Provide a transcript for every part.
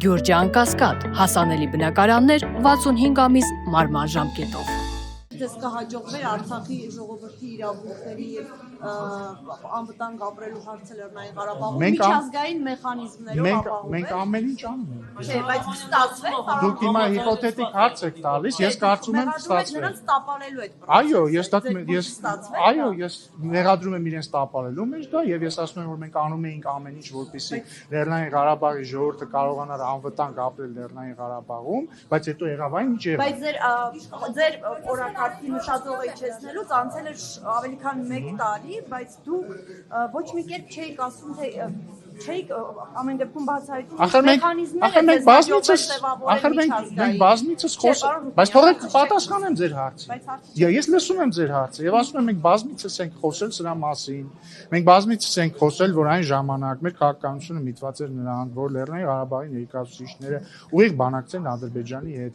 Գյուրջան Կասկադ, հասանելի բնակարաններ 65 ամիս մարման ժամկետով։ Դες կհաջողվեր Արցախի ժողովրդի իրավունքների եւ անվտանգ ապրելու հարցը Լեռնային Ղարաբաղում միջազգային մեխանիզմներով ապահովել։ Մենք ամեն ինչ անում ենք։ Չէ, բայց կստացվի։ Դուք հիմա հիպոթետիկ հարց եք տալիս, ես կարծում եմ կստացվի։ Նրանց տապալելու այդ Ես մեղադրում եմ իրենց տապալելու մեջ դա եւ ես ասում եմ որ մենք անում էինք ամեն ինչ որպեսզի Լեռնային Ղարաբաղի ժողովուրդը կարողանար անվտանգ ապրել Լեռնային Ղարաբաղում, բայց հետո եղավ այն ինչ եղավ։ Բայց ձեր օրակարգի նշածողը իջեցնելուց անցել էր ավելի քան 1 տարի, բայց դուք ոչ մի կերպ չէիք ասում թե չէիք ամեն դեպքում բացահայտում մեխանիզմները մենք բազմիցս խոսում, բայց թողեք պատասխանեմ ձեր հարցին։ Ես լսում եմ ձեր հարցը եւ ասում եմ մենք բազմիցս ենք խոսել սրա մասին։ Մենք բազմիցս ենք խոսել, որ այն ժամանակ մեր քաղաքականությունը միտված էր նրան, որ Լեռնային Ղարաբաղի ներկայացուցիչները ուղիղ բանակցեն Ադրբեջանի հետ,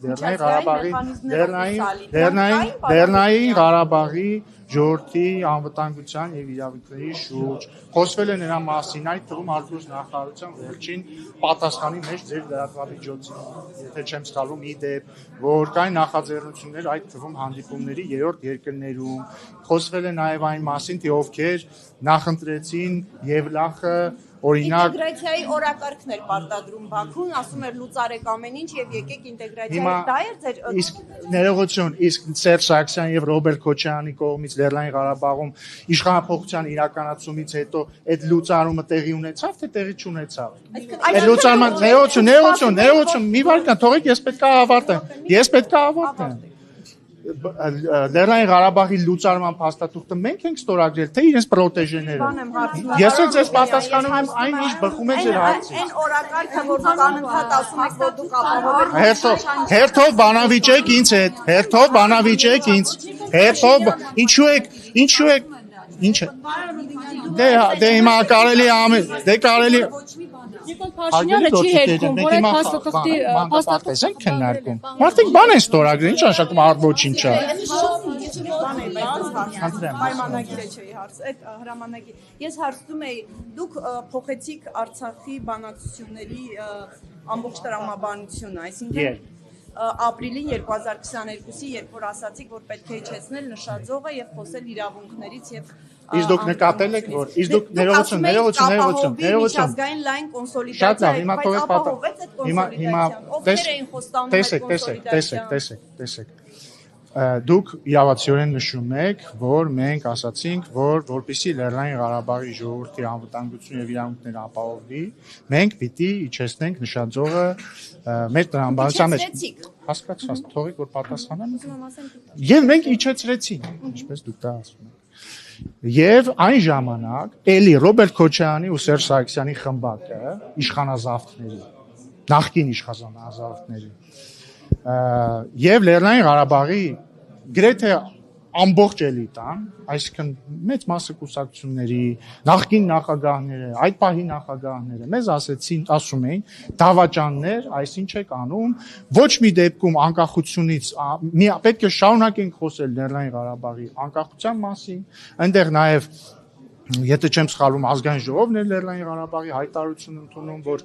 Լեռնային Ղարաբաղի ժողովրդի անվտանգության եւ իրավունքների շուրջ խոսվել է նրա մասին, այդ թվում արտգործնախարարության վերջին պատասխանի մեջ ձեր լրատվամիջոցին, եթե չեմ սխալվում, ի դեպ, որ կային նախաձեռնություններ այդ թվում հանդիպումների 3-րդ երկրներում, խոսվել է նաեւ այն մասին, թե ովքեր նախընտրեցին Եվլախը օրինակ ինտեգրացիայի օրակարգն էր պարտադրում Բաքուն, ասում էր լուծարեք ամեն ինչ եւ եկեք ինտեգրացիայի, դա էր ձեր իսկ ներողություն, իսկ Սերժ Սարգսյանի եւ Ռոբերտ Քոչարյանի կողմից Լեռնային Ղարաբաղում իշխանափոխության իրականացումից հետո այդ լուծարումը տեղի ունեցավ, թե տեղի չունեցավ։ Այդ լուծարման ներողություն, մի վարքան, թողեք ես պետք է ավարտեմ։ Լեռնային Ղարաբաղի լուծարման փաստաթուղթը մենք ենք ստորագրել, թե իրենց պրոտեժեները։ Ես էլ ձեզ պատասխանում եմ այն ինչ բխում է ձեր հարցից։ Այն օրակարգը, որ դուք անընդհատ ասում եք, որ դուք ապահովել Հերթով բանավիճեք ինձ հետ, հերթով բանավիճեք ինձ, հերթով ինչու եք, ինչ է։ Դե հիմա կարելի Նիկոլ Փաշինյանը չի հերքում, որ այդ փաստաթղթի քննարկում։ Մարդիկ բան են ստորագրել, ինչ նշանակում ոչինչ է։ Պայմանագիրը չէի հարց, այդ հրամանագիր։ Ես հարցնում էի, դուք փոխեցիք Արցախի բանակցությունների ամբողջ տրամաբանությունը, այսինքն ապրիլին 2022-ի, երբ որ ասացիք, որ պետք է իջեցնել նշաձողը եւ խոսել իրավունքներից եւ Իսկ դուք նկատել եք, որ իսկ դուք ներողություն միջազգային լայն կոնսոլիդացիա, բայց ապահովեց այդ կոնսոլիդացիան, ովքեր էին խոստանում այդ կոնսոլիդացիան։ Տեսեք, դուք իրավացիորեն նշում եք, որ մենք ասացինք, որ որպեսզի Լեռնային Ղարաբաղի ժողովրդի անվտանգությունը եւ իրավունքները ապահովվի, մենք պիտի իջեցնենք նշաձողը մեր տրամաբանության մեջ։ Հասկացա, թողեք որ պատասխանեմ։ Եվ մենք իջեցրեցինք, ինչպես դուք դա ասում եք։ Եվ այն ժամանակ էլի Ռոբերտ Քոչարյանի ու Սերժ Սարգսյանի խմբակը իշխանազավթների, նախկին իշխանազավթների եւ Լեռնային Ղարաբաղի գրեթե ամբողջ էլիտան, այսինքն մեծ մասը կուսակցությունների, նախկին նախագահները, այդ պահի նախագահները մեզ ասում էին դավաճաններ, այսինչ եք անում, ոչ մի դեպքում անկախությունից պետք է շարունակենք խոսել Լեռնային Ղարաբաղի անկախության մասին, այնտեղ նաև Եթե չեմ սխալվում, ազգային ժողովն էր Լեռնային Ղարաբաղի հայտարարություն ընդունում, որ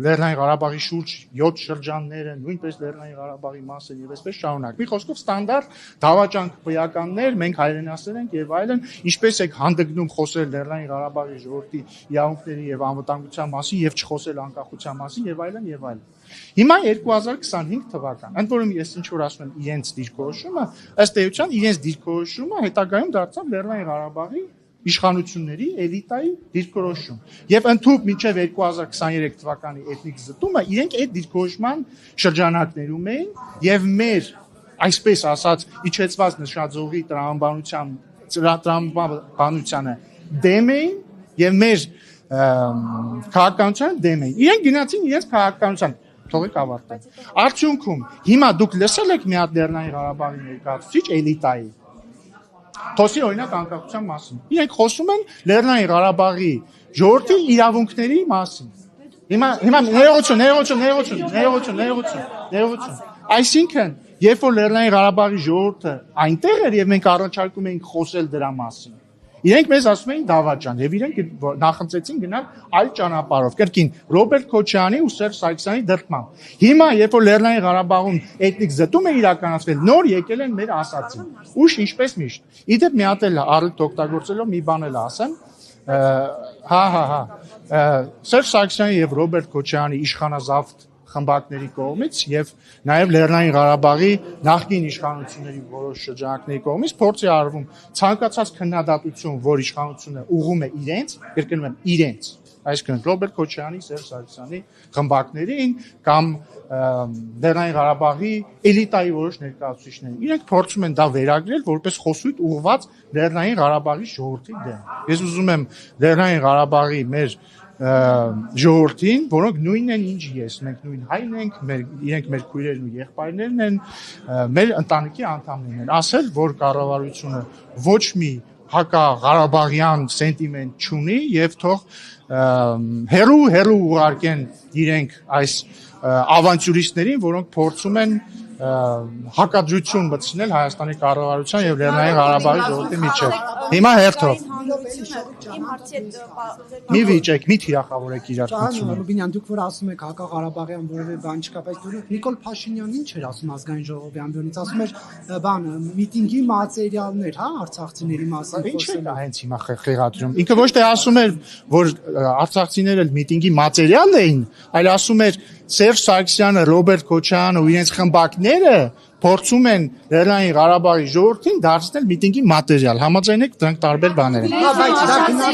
Լեռնային Ղարաբաղի շուրջ 7 շրջանները նույնպես Լեռնային Ղարաբաղի մաս են եւ այսպես շարունակ։ Մի խոսքով ստանդարտ դավաճանքներ, մենք հայրենասեր ենք եւ այլն, ինչպես եք հանդգնում խոսել Լեռնային Ղարաբաղի ժողովրդի իրավունքների եւ անվտանգության մասին եւ չխոսել անկախության մասին եւ այլն եւ այլն։ Հիմա 2025 թվական, ընդ որում ես ինչ որ ասում եմ իրենց դիրքորոշումը, ըստ էության իրենց դիրքորոշումը հետագայում դարձավ Լեռնային Ղարաբաղի իշխանությունների էլիտայի դիրքորոշում։ Եվ ընդհանուր մինչև 2023 թվականի էթնիկ զտումը իրենք այդ դիրքորոշման շրջանակներում էին եւ մեր այսպես ասած իջեցված նշաձողի տրամաբանությանը դեմ էին եւ մեր քաղաքականությանը դեմ էին։ Իրենք գնացին իրենց քաղաքականության թողեք ավարտեմ։ Արդյունքում հիմա դուք լսել եք մի հատ Լեռնային Ղարաբաղի ներկայացուցիչ էլիտայի խոսի օրինակ անկախության մասին։ Իրենք խոսում են Լեռնային Ղարաբաղի ժողովրդի իրավունքների մասին։ Հիմա ներողություն։ Այսինքն, երբ որ Լեռնային Ղարաբաղի ժողովուրդը այնտեղ էր եւ մենք առաջարկում էինք խոսել դրա մասին, Իրենք մեզ ասում էին Դավաճան եւ իրենք նախընծեցին գնալ այլ ճանապարհով կրկին Ռոբերտ Քոչարյանի ու Սերժ Սարգսյանի դրդմամբ։ Հիմա երբ որ Լեռնային Ղարաբաղում էթնիկ զտում է իրականացվել, նոր եկել են մեր ասածին։ Ուշ ինչպես միշտ։ Իդեպ մի հատ էլ առիթ օգտագործելով մի բան էլ ասեմ, Սերժ Սարգսյանի եւ Ռոբերտ Քոչարյանի իշխանազավթ խմբակների կողմից եւ նաեւ Լեռնային Ղարաբաղի նախկին իշխանությունների որոշ շրջանակների կողմից փորձ է արվում ցանկացած քննադատություն, որ իշխանությունը ուղղում է իրենց, կրկնում եմ իրենց, այսինքն Ռոբերտ Քոչարյանի, Սերժ Սարգսյանի խմբակներին կամ Լեռնային Ղարաբաղի էլիտայի որոշ ներկայացուցիչներին։ Իրենք փորձում են դա վերագրել որպես խոսույթ ուղղված Լեռնային Ղարաբաղի ժողովրդի դեմ։ Ես ուզում եմ Լեռնային Ղարաբաղի մեր ժողովրդին, որոնք նույնն են ինչ ես, մենք նույն հայն ենք, իրենք մեր քույրերն ու եղբայրներն են, մեր ընտանիքի անդամներն են, ասել, որ կառավարությունը ոչ մի հակաղարաբաղյան սենտիմենտ չունի եւ թող հերու ուղարկեն իրենք այս ավանտյուրիստներին, որոնք փորձում են հակադրություն մտցնել Հայաստանի կառավարության եւ Լեռնային Ղարաբաղի ժողովրդի միջեւ։ Հիմա հերթով մի վիճեք, մի թիրախավորեք իրար Պարոն Ռուբինյան, դուք որ ասում եք հակաղարաբաղյան որևէ բան չկա, բայց դուք Նիկոլ Փաշինյանին չէր ասում ազգային ժողովի ամբիոնից, ասում էր բան միտինգի մատերիալներ, հա, արցախցիների մասին խոսել։ Ինչ է հենց հիմա խեղաթյուրում։ Ինքը ոչ թե ասում էր, որ արցախցիները միտինգի մատերիալ էին, այլ ասում էր Սերժ Սարգսյանը, Ռոբերտ Քոչարյանը ու իրենց խմբակները փորձում են Լեռնային Ղարաբաղի ժողովրդին դարձնել միտինգի մատերիալ։ Համաձայն եք, դրանք տարբեր բաներ են։ Բայց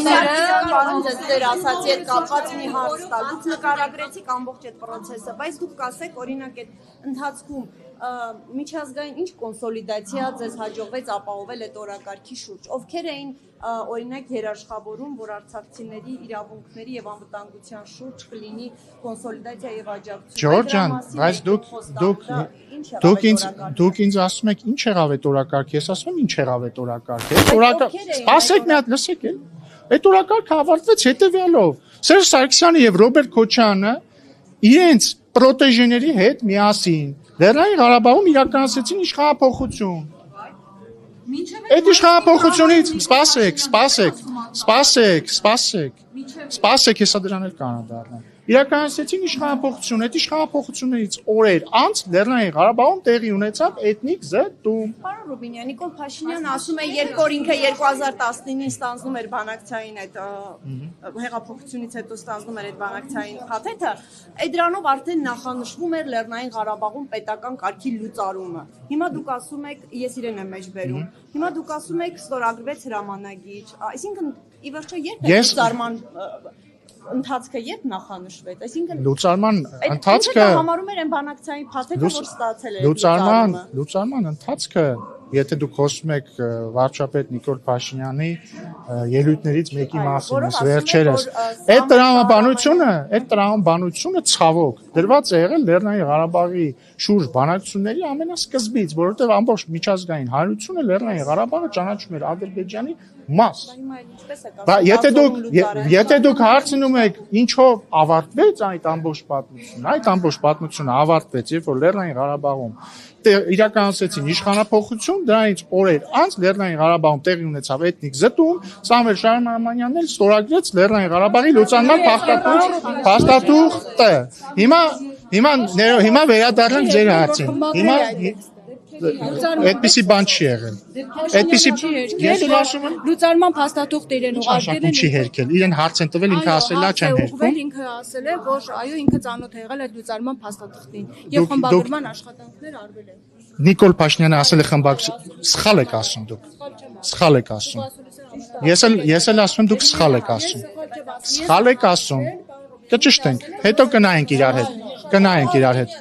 դա Պարոն ձեր ասացի հետ կապված մի հարց տա։ Դուք նկարագրեցիք ամբողջ այդ process-ը, բայց դուք կասեք, օրինակ այդ ընթացքում միջազգային ինչ կոնսոլիդացիա ձեզ հաջողվեց ապահովել այդ օրակարգի շուրջ։ Ովքեր էին օրինակ երաշխավորում, որ արցախցիների իրավունքների եւ անվտանգության շուրջ կլինի կոնսոլիդացիա եւ աջակցություն։ Ջորջ ջան, բայց դուք ինձ ասում եք ինչ եղավ այդ օրակարգը, ես ասում եմ ինչ եղավ այդ օրակարգը։ Այդ օրակարգ, սպասեք մի հատ, լսեք էլ։ Այդ օրակարգը ավարտվեց հետեւյալով. Սերժ Սարգսյանը եւ Ռոբերտ Քոչարյանը իրենց պրոտեժեների հետ միասին Լեռնային Ղարաբաղում իրականացրեցին իշխանափոխություն։ Այդ իշխանափոխությունից սպասեք, հեսա դրան էլ կանադառնամ։ Իրականացրեցին իշխանափոխություն, այդ իշխանափոխություններից օրեր անց Լեռնային Ղարաբաղում տեղի ունեցավ էթնիկ զտում։ Պարոն Ռուբինյան, Նիկոլ Փաշինյանը ասում է, երբ որ ինքը 2019-ին ստանձնում էր բանակցային այդ հեղափոխությունից հետո ստանձնում էր այդ բանակցային փաթեթը, այդ դրանով արդեն նախանշվում էր Լեռնային Ղարաբաղում պետական կարգի լուծարումը։ Հիմա դուք ասում եք, ես իրեն եմ մեջբերում։ Հիմա դուք ասում եք ստորագրվեց հրամանագիր, այսինքն ի վերջո երբ է լուծարման ընթացքը երբ նախանշվեց, այսինքն լուծարման ընթացքը համարում էր այն բանակցային փաթեթը, որ ստացել է լուծարման ընթացքը, եթե դուք խոսում եք վարչապետ Նիկոլ Փաշինյանի ելույթներից մեկի մասին, վերջերս, այդ տրամաբանությունը ցավոք դրված է եղել Լեռնային Ղարաբաղի շուրջ բանակցությունների ամենասկզբից, որովհետև ամբողջ միջազգային հանրությունը Լեռնային Ղարաբաղը ճանաչում էր Ադրբեջանի մաս։ Եթե դուք հարցնում եք ինչով ավարտվեց այդ ամբողջ պատմությունը ավարտվեց, երբ որ Լեռնային Ղարաբաղում իրականացրեցին իշխանափոխություն, դրանից օրեր անց Լեռնային Ղարաբաղում տեղի ունեցավ էթնիկ զտում, Սամվել Շահրամանյանն էլ ստորագրեց Լեռնային Ղարաբաղի լուծարման փաստաթուղթը։ Հիմա վերադառնանք ձեր հարցին։ Հիմա այդպիսի բան չի եղել։ Ես ասում եմ լուծարման փաստաթուղթ իրեն ուղարկել են։ Չի հերքել։ Իրեն հարց են տվել, ինքը ասել է, չեմ հերքում։ Ինքը ասել է, որ այո, ինքը ծանոթ է եղել այդ լուծարման փաստաթղթին եւ խմբագրման աշխատանքներ արվել են։ Նիկոլ Փաշինյանը ասել է սխալ եք ասում դուք։ Սխալ եք ասում։ Ես էլ ասում եմ դուք սխալ եք ասում։ Սխալ եք ասում։ Կճշտենք, հետո կնայենք իրար հետ։